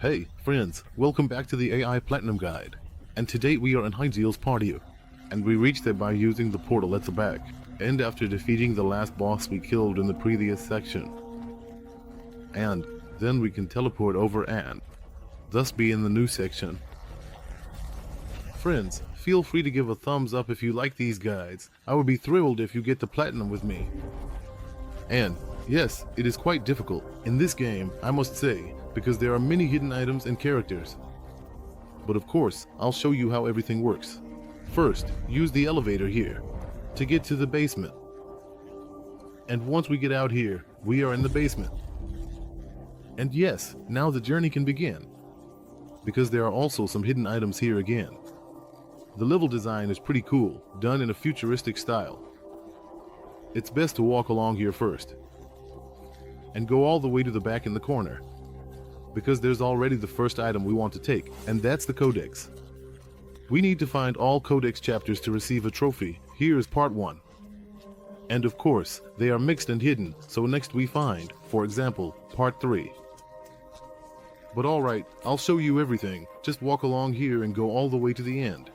Hey, friends, welcome back to the AI Platinum Guide. And today we are in Hagios Patir, and we reached it by using the portal at the back, and after defeating the last boss we killed in the previous section. And then we can teleport over and thus be in the new section. Friends, feel free to give a thumbs up if you like these guides. I would be thrilled if you get the platinum with me. And yes, it is quite difficult in this game, I must say, because there are many hidden items and characters. But of course, I'll show you how everything works. First, use the elevator here to get to the basement. And once we get out here, we are in the basement. And yes, now the journey can begin, because there are also some hidden items here again. The level design is pretty cool, done in a futuristic style. It's best to walk along here first, and go all the way to the back in the corner, because there's already the first item we want to take, and that's the Codex. We need to find all Codex chapters to receive a trophy. Here is part 1. And of course, they are mixed and hidden, so next we find, for example, part 3. But alright, I'll show you everything. Just walk along here and go all the way to the end.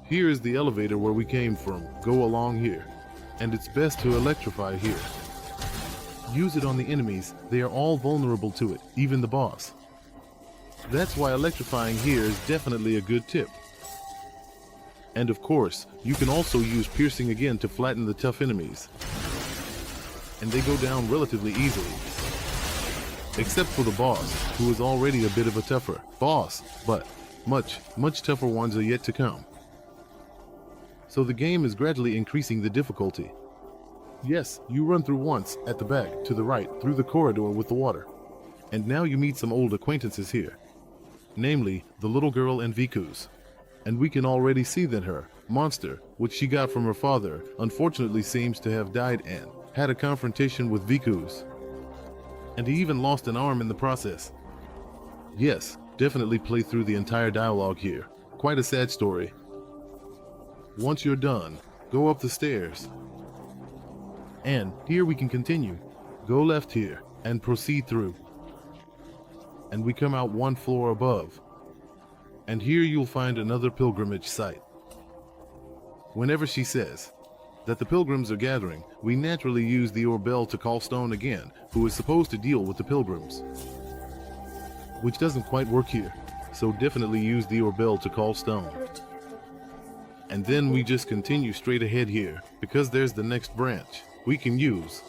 Here is the elevator where we came from. Go along here. And it's best to electrify here. Use it on the enemies. They are all vulnerable to it, even the boss. That's why electrifying here is definitely a good tip. And of course, you can also use piercing again to flatten the tough enemies. And they go down relatively easily. Except for the boss, who is already a bit of a tougher boss, but much tougher ones are yet to come. So the game is gradually increasing the difficulty. Yes, you run through once, at the back, to the right, through the corridor with the water. And now you meet some old acquaintances here. Namely, the little girl and Vikus. And we can already see that her monster, which she got from her father, unfortunately seems to have died and had a confrontation with Vikus. And he even lost an arm in the process. Yes, definitely play through the entire dialogue here. Quite a sad story. Once you're done, go up the stairs. And here we can continue. Go left here and proceed through. And we come out one floor above. And here you'll find another pilgrimage site. Whenever she says that the pilgrims are gathering, we naturally use the Orbell to call Stone again, who is supposed to deal with the pilgrims. Which doesn't quite work here, so definitely use the Orbell to call Stone. And then we just continue straight ahead here, because there's the next branch we can use.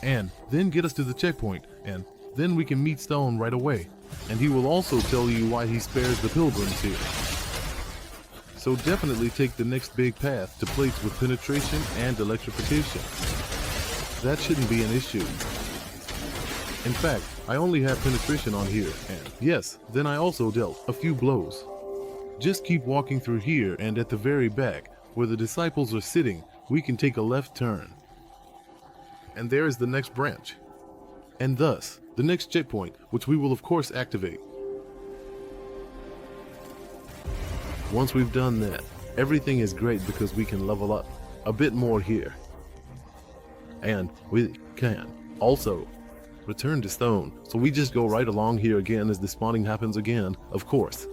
And then get us to the checkpoint, and then we can meet Stone right away. And he will also tell you why he spares the pilgrims here. So definitely take the next big path to plates with penetration and electrification. That shouldn't be an issue. In fact, I only have penetration on here, and yes, then I also dealt a few blows. Just keep walking through here, and at the very back, where the disciples are sitting, we can take a left turn. And there is the next branch. And thus, the next checkpoint, which we will of course activate. Once we've done that, everything is great because we can level up a bit more here. And we can also return to Stone, so we just go right along here again as the spawning happens again, of course.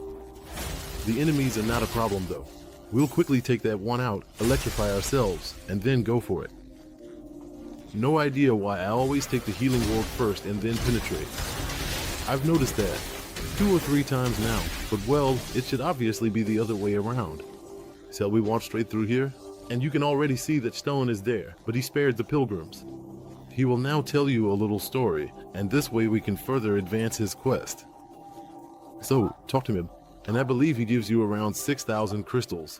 The enemies are not a problem though. We'll quickly take that one out, electrify ourselves, and then go for it. No idea why I always take the healing orb first and then penetrate. I've noticed that 2 or 3 times now, but well, it should obviously be the other way around. Shall we walk straight through here? And you can already see that Stone is there, but he spared the pilgrims. He will now tell you a little story, and this way we can further advance his quest. So, talk to him, and I believe he gives you around 6,000 crystals.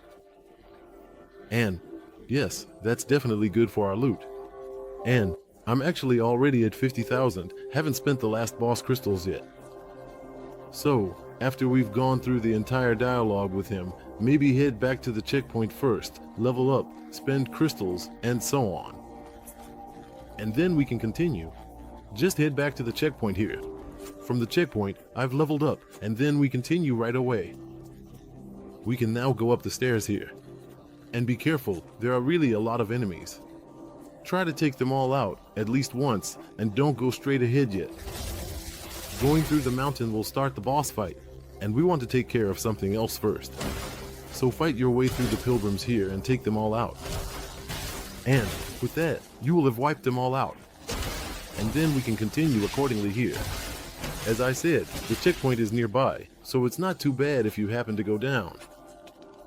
And, yes, that's definitely good for our loot. And I'm actually already at 50,000, haven't spent the last boss crystals yet. So, after we've gone through the entire dialogue with him, maybe head back to the checkpoint first, level up, spend crystals, and so on. And then we can continue. Just head back to the checkpoint here. From the checkpoint, I've leveled up, and then we continue right away. We can now go up the stairs here. And be careful, there are really a lot of enemies. Try to take them all out, at least once, and don't go straight ahead yet. Going through the mountain will start the boss fight, and we want to take care of something else first. So fight your way through the pilgrims here and take them all out. And with that, you will have wiped them all out. And then we can continue accordingly here. As I said, the checkpoint is nearby, so it's not too bad if you happen to go down.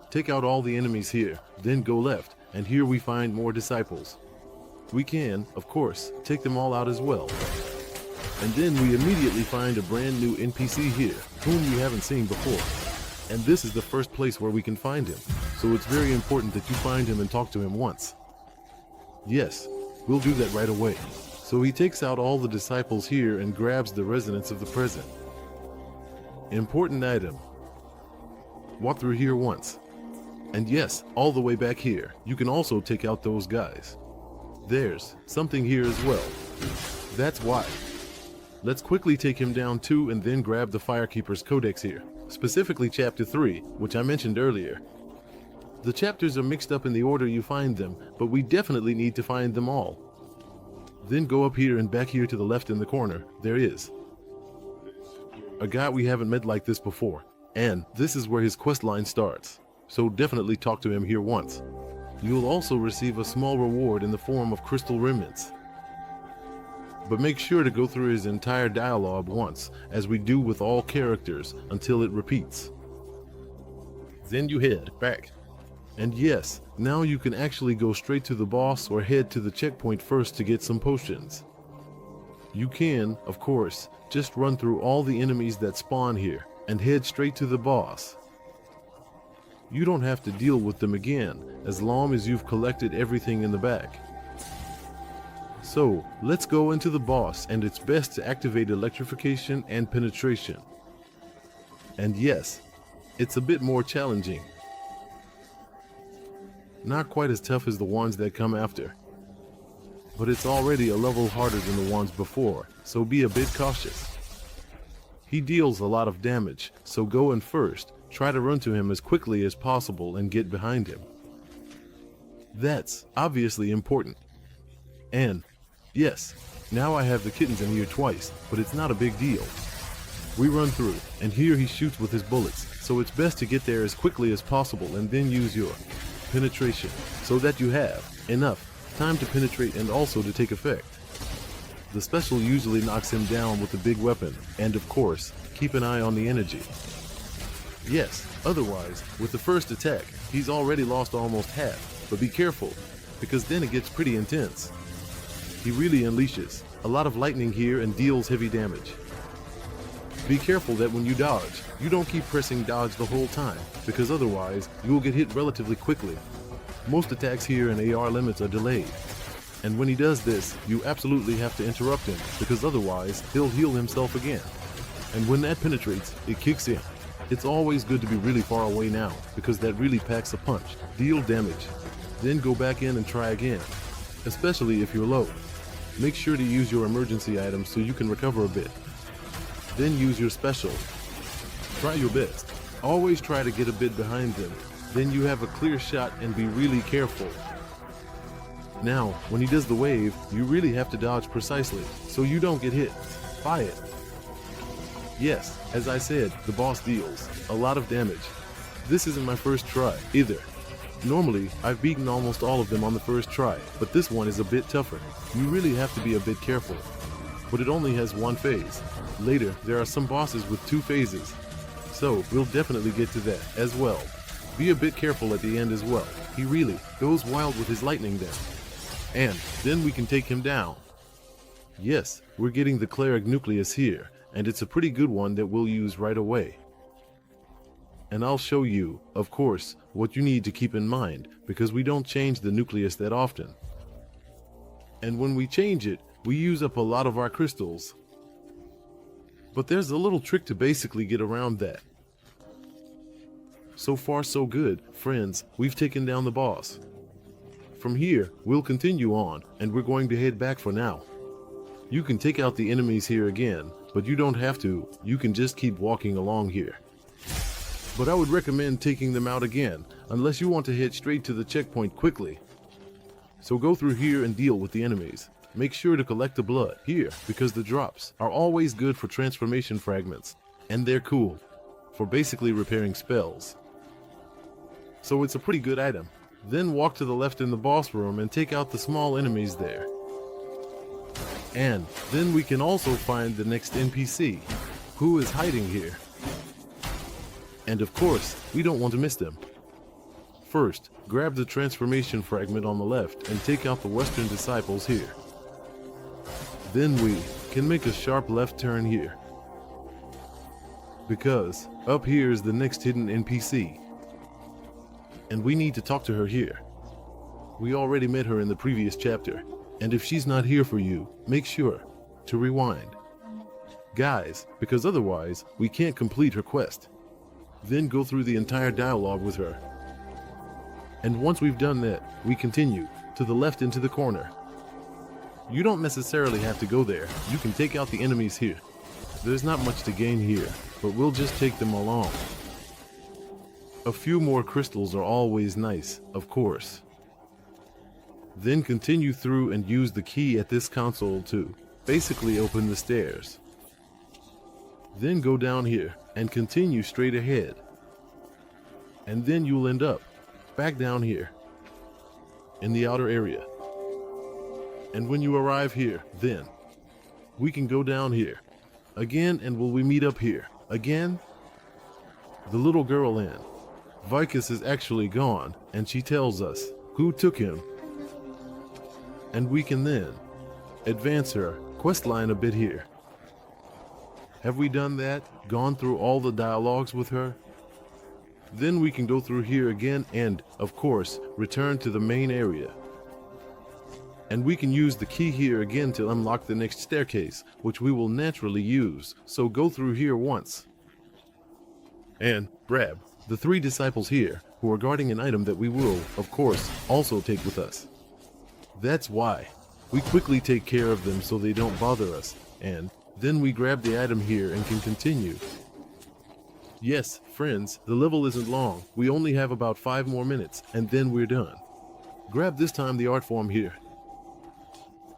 Take out all the enemies here, then go left, and here we find more disciples. We can, of course, take them all out as well. And then we immediately find a brand new NPC here, whom we haven't seen before. And this is the first place where we can find him, so it's very important that you find him and talk to him once. Yes, we'll do that right away. So he takes out all the disciples here and grabs the resonance of the present. Important item. Walk through here once. And yes, all the way back here, you can also take out those guys. There's something here as well. That's why. Let's quickly take him down too and then grab the Firekeeper's Codex here. Specifically chapter 3, which I mentioned earlier. The chapters are mixed up in the order you find them, but we definitely need to find them all. Then go up here and back here to the left in the corner, there is a guy we haven't met like this before, and this is where his quest line starts, so definitely talk to him here once. You'll also receive a small reward in the form of crystal remnants. But make sure to go through his entire dialogue once, as we do with all characters, until it repeats. Then you head back. And yes, now you can actually go straight to the boss or head to the checkpoint first to get some potions. You can, of course, just run through all the enemies that spawn here and head straight to the boss. You don't have to deal with them again, as long as you've collected everything in the back. So, let's go into the boss, and it's best to activate electrification and penetration. And yes, it's a bit more challenging. Not quite as tough as the ones that come after. But it's already a level harder than the ones before, so be a bit cautious. He deals a lot of damage, so go in first, try to run to him as quickly as possible and get behind him. That's obviously important. And yes, now I have the kittens in here twice, but it's not a big deal. We run through, and here he shoots with his bullets, so it's best to get there as quickly as possible and then use your penetration, so that you have enough time to penetrate and also to take effect. The special usually knocks him down with the big weapon, and of course, keep an eye on the energy. Yes, otherwise, with the first attack, he's already lost almost half, but be careful, because then it gets pretty intense. He really unleashes a lot of lightning here and deals heavy damage. Be careful that when you dodge, you don't keep pressing dodge the whole time, because otherwise, you'll get hit relatively quickly. Most attacks here in AR limits are delayed. And when he does this, you absolutely have to interrupt him, because otherwise, he'll heal himself again. And when that penetrates, it kicks in. It's always good to be really far away now, because that really packs a punch. Deal damage. Then go back in and try again, especially if you're low. Make sure to use your emergency items so you can recover a bit. Then use your special. Try your best. Always try to get a bit behind them. Then you have a clear shot and be really careful. Now, when he does the wave, you really have to dodge precisely, so you don't get hit by it. Yes, as I said, the boss deals a lot of damage. This isn't my first try, either. Normally, I've beaten almost all of them on the first try, but this one is a bit tougher. You really have to be a bit careful. But it only has one phase. Later, there are some bosses with 2 phases. So, we'll definitely get to that as well. Be a bit careful at the end as well. He really goes wild with his lightning then. And then we can take him down. Yes, we're getting the cleric Nucleus here, and it's a pretty good one that we'll use right away. And I'll show you, of course, what you need to keep in mind, because we don't change the Nucleus that often. And when we change it, we use up a lot of our crystals. But there's a little trick to basically get around that. So far so good, friends, we've taken down the boss. From here, we'll continue on, and we're going to head back for now. You can take out the enemies here again, but you don't have to, you can just keep walking along here. But I would recommend taking them out again, unless you want to head straight to the checkpoint quickly. So go through here and deal with the enemies. make sure to collect the blood here because the drops are always good for transformation fragments, and they're cool for basically repairing spells. So it's a pretty good item. Then walk to the left in the boss room and take out the small enemies there. And then we can also find the next NPC, who is hiding here. And of course, we don't want to miss them. First, grab the transformation fragment on the left and take out the Western disciples here. Then we can make a sharp left turn here, because up here is the next hidden NPC, and we need to talk to her here. We already met her in the previous chapter, and if she's not here for you, make sure to rewind, guys, because otherwise we can't complete her quest. Then go through the entire dialogue with her. And once we've done that, we continue to the left into the corner. You don't necessarily have to go there. You can take out the enemies here. There's not much to gain here, but we'll just take them along. A few more crystals are always nice, of course. Then continue through and use the key at this console to basically open the stairs. Then go down here and continue straight ahead. And then you'll end up back down here in the outer area. And when you arrive here, then we can go down here again, and will we meet up here again? The little girl in Vikus is actually gone, and she tells us who took him. And we can then advance her questline a bit here. Have we done that? Gone through all the dialogues with her? Then we can go through here again and, of course, return to the main area. And we can use the key here again to unlock the next staircase, which we will naturally use, so go through here once. And grab the 3 disciples here, who are guarding an item that we will, of course, also take with us. That's why we quickly take care of them so they don't bother us, and then we grab the item here and can continue. Yes, friends, the level isn't long. We only have about 5 more minutes, and then we're done. Grab this time the art form here.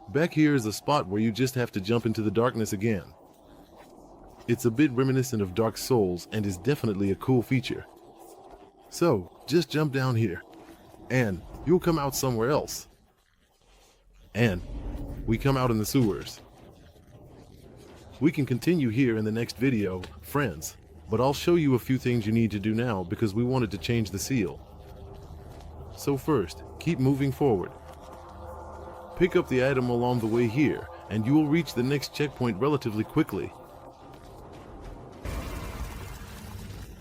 Back here is a spot where you just have to jump into the darkness again. It's a bit reminiscent of Dark Souls and is definitely a cool feature. So, just jump down here, and you'll come out somewhere else. And we come out in the sewers. We can continue here in the next video, friends, but I'll show you a few things you need to do now because we wanted to change the seal. So first, keep moving forward. Pick up the item along the way here, and you will reach the next checkpoint relatively quickly.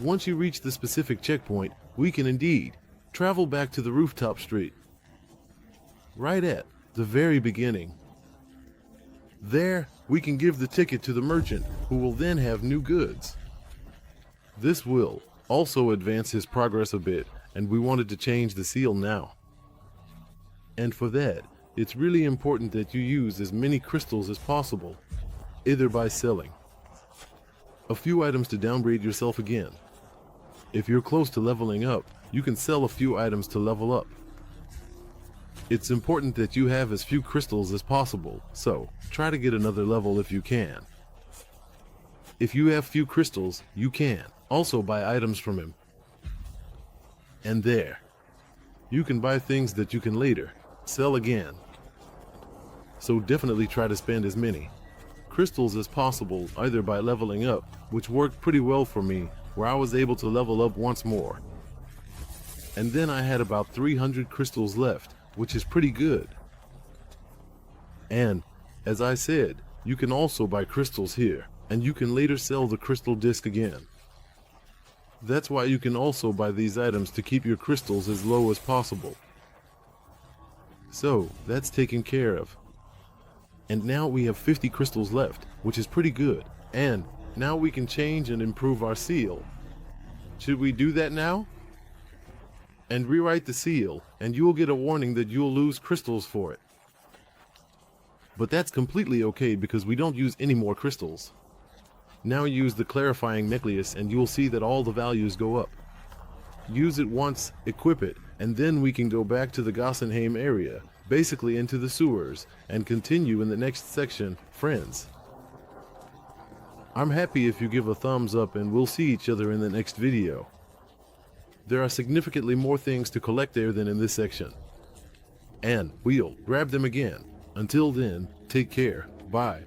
Once you reach the specific checkpoint, we can indeed travel back to the rooftop street. Right at the very beginning. There, we can give the ticket to the merchant, who will then have new goods. This will also advance his progress a bit, and we wanted to change the seal now. And for that, it's really important that you use as many crystals as possible, either by selling a few items to downgrade yourself again. If you're close to leveling up, you can sell a few items to level up. It's important that you have as few crystals as possible, so try to get another level if you can. If you have few crystals, you can also buy items from him. And there, you can buy things that you can later sell again. So definitely try to spend as many crystals as possible, either by leveling up, which worked pretty well for me, where I was able to level up once more. And then I had about 300 crystals left, which is pretty good. And, as I said, you can also buy crystals here, and you can later sell the crystal disc again. That's why you can also buy these items to keep your crystals as low as possible. So, that's taken care of. And now we have 50 crystals left, which is pretty good. And now we can change and improve our seal. Should we do that now? And rewrite the seal, and you will get a warning that you'll lose crystals for it. But that's completely okay because we don't use any more crystals. Now use the clarifying Nucleus and you'll see that all the values go up. Use it once, equip it, and then we can go back to the Gossenheim area basically into the sewers, and continue in the next section, friends. I'm happy if you give a thumbs up, and we'll see each other in the next video. There are significantly more things to collect there than in this section. And we'll grab them again. Until then, take care. Bye.